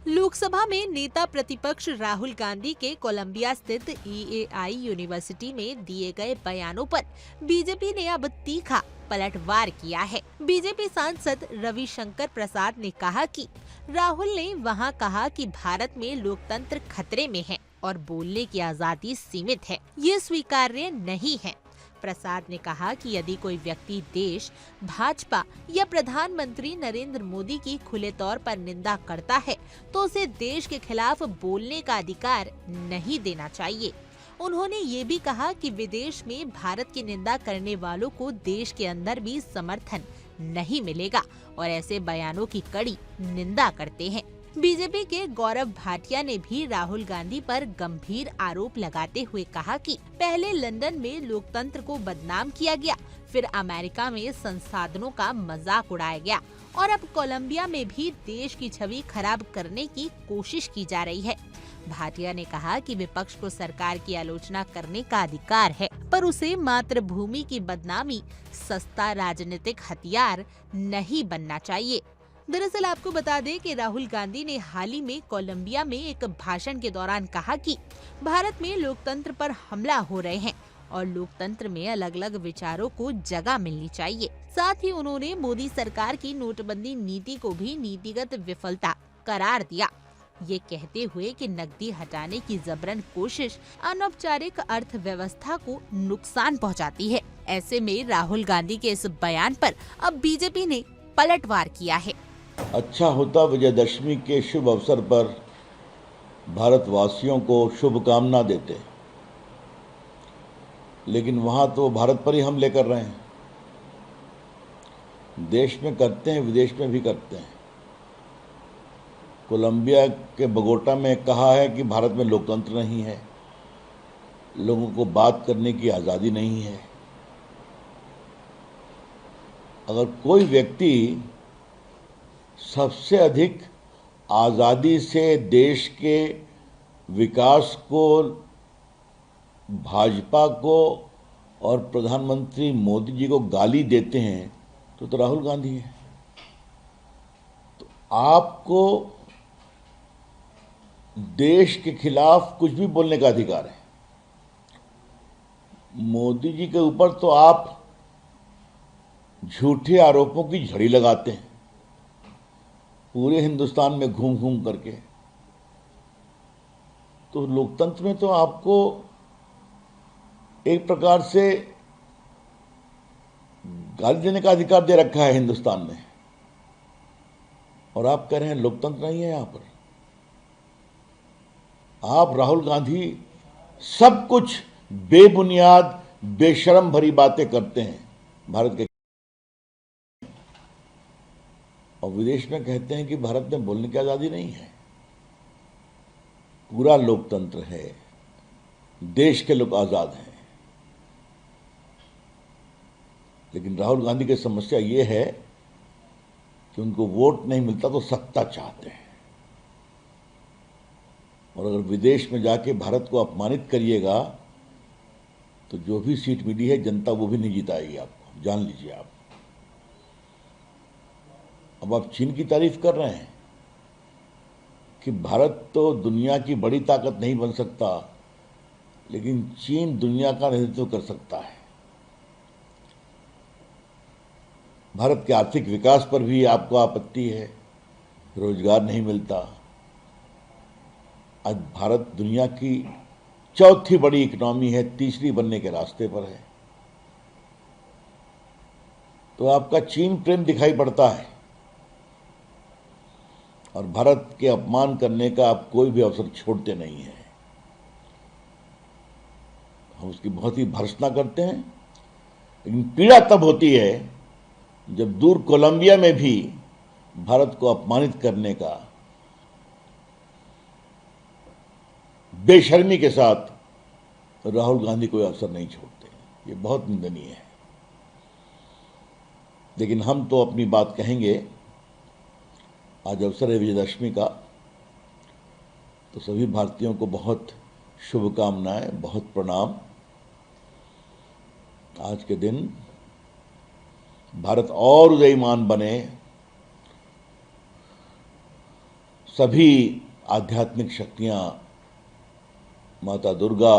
लोकसभा में नेता प्रतिपक्ष राहुल गांधी के कोलंबिया स्थित ईएआई यूनिवर्सिटी में दिए गए बयानों पर बीजेपी ने अब तीखा पलटवार किया है। बीजेपी सांसद रविशंकर प्रसाद ने कहा कि राहुल ने वहां कहा कि भारत में लोकतंत्र खतरे में है और बोलने की आजादी सीमित है, ये स्वीकार्य नहीं है। प्रसाद ने कहा कि यदि कोई व्यक्ति देश, भाजपा या प्रधानमंत्री नरेंद्र मोदी की खुले तौर पर निंदा करता है तो उसे देश के खिलाफ बोलने का अधिकार नहीं देना चाहिए। उन्होंने ये भी कहा कि विदेश में भारत की निंदा करने वालों को देश के अंदर भी समर्थन नहीं मिलेगा और ऐसे बयानों की कड़ी निंदा करते हैं। बीजेपी के गौरव भाटिया ने भी राहुल गांधी पर गंभीर आरोप लगाते हुए कहा कि पहले लंदन में लोकतंत्र को बदनाम किया गया, फिर अमेरिका में संसाधनों का मजाक उड़ाया गया और अब कोलंबिया में भी देश की छवि खराब करने की कोशिश की जा रही है। भाटिया ने कहा कि विपक्ष को सरकार की आलोचना करने का अधिकार है, पर उसे मातृभूमि की बदनामी सस्ता राजनीतिक हथियार नहीं बनना चाहिए। दरअसल आपको बता दें कि राहुल गांधी ने हाल ही में कोलंबिया में एक भाषण के दौरान कहा कि भारत में लोकतंत्र पर हमला हो रहे हैं और लोकतंत्र में अलग अलग विचारों को जगह मिलनी चाहिए। साथ ही उन्होंने मोदी सरकार की नोटबंदी नीति को भी नीतिगत विफलता करार दिया, ये कहते हुए कि नकदी हटाने की जबरन कोशिश अनौपचारिक अर्थव्यवस्था को नुकसान पहुंचाती है। ऐसे में राहुल गांधी के इस बयान पर अब बीजेपी ने पलटवार किया है। अच्छा होता विजयदशमी के शुभ अवसर पर भारतवासियों को शुभकामना देते, लेकिन वहां तो भारत पर ही हमले कर रहे हैं। देश में करते हैं, विदेश में भी करते हैं। कोलंबिया के बगोटा में कहा है कि भारत में लोकतंत्र नहीं है, लोगों को बात करने की आज़ादी नहीं है। अगर कोई व्यक्ति सबसे अधिक आज़ादी से देश के विकास को, भाजपा को और प्रधानमंत्री मोदी जी को गाली देते हैं तो राहुल गांधी है। तो आपको देश के खिलाफ कुछ भी बोलने का अधिकार है। मोदी जी के ऊपर तो आप झूठे आरोपों की झड़ी लगाते हैं पूरे हिंदुस्तान में घूम घूम करके। तो लोकतंत्र में तो आपको एक प्रकार से गाली देने का अधिकार दे रखा है हिंदुस्तान में, और आप कह रहे हैं लोकतंत्र नहीं है। यहां पर आप राहुल गांधी सब कुछ बेबुनियाद, बेशरम भरी बातें करते हैं भारत के, और विदेश में कहते हैं कि भारत में बोलने की आज़ादी नहीं है। पूरा लोकतंत्र है, देश के लोग आज़ाद हैं। लेकिन राहुल गांधी की समस्या ये है कि उनको वोट नहीं मिलता तो सत्ता चाहते हैं, और अगर विदेश में जाके भारत को अपमानित करिएगा तो जो भी सीट मिली है जनता वो भी नहीं जिताएगी आपको, जान लीजिए आप। अब आप चीन की तारीफ कर रहे हैं कि भारत तो दुनिया की बड़ी ताकत नहीं बन सकता, लेकिन चीन दुनिया का नेतृत्व कर सकता है। भारत के आर्थिक विकास पर भी आपको आपत्ति है, रोजगार नहीं मिलता। आज भारत दुनिया की चौथी बड़ी इकोनॉमी है, तीसरी बनने के रास्ते पर है। तो आपका चीन प्रेम दिखाई पड़ता है, और भारत के अपमान करने का आप कोई भी अवसर छोड़ते नहीं हैं। हम उसकी बहुत ही भर्त्सना करते हैं, लेकिन पीड़ा तब होती है जब दूर कोलंबिया में भी भारत को अपमानित करने का बेशर्मी के साथ राहुल गांधी कोई अवसर नहीं छोड़ते। ये बहुत निंदनीय है। लेकिन हम तो अपनी बात कहेंगे। आज अवसर है विजयदशमी का, तो सभी भारतीयों को बहुत शुभकामनाएं, बहुत प्रणाम। आज के दिन भारत और उदयमान बने, सभी आध्यात्मिक शक्तियां, माता दुर्गा,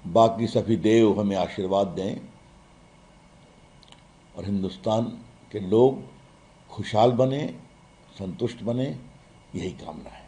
बाकी सभी देव हमें आशीर्वाद दें और हिंदुस्तान के लोग खुशहाल बने, संतुष्ट बने, यही कामना है।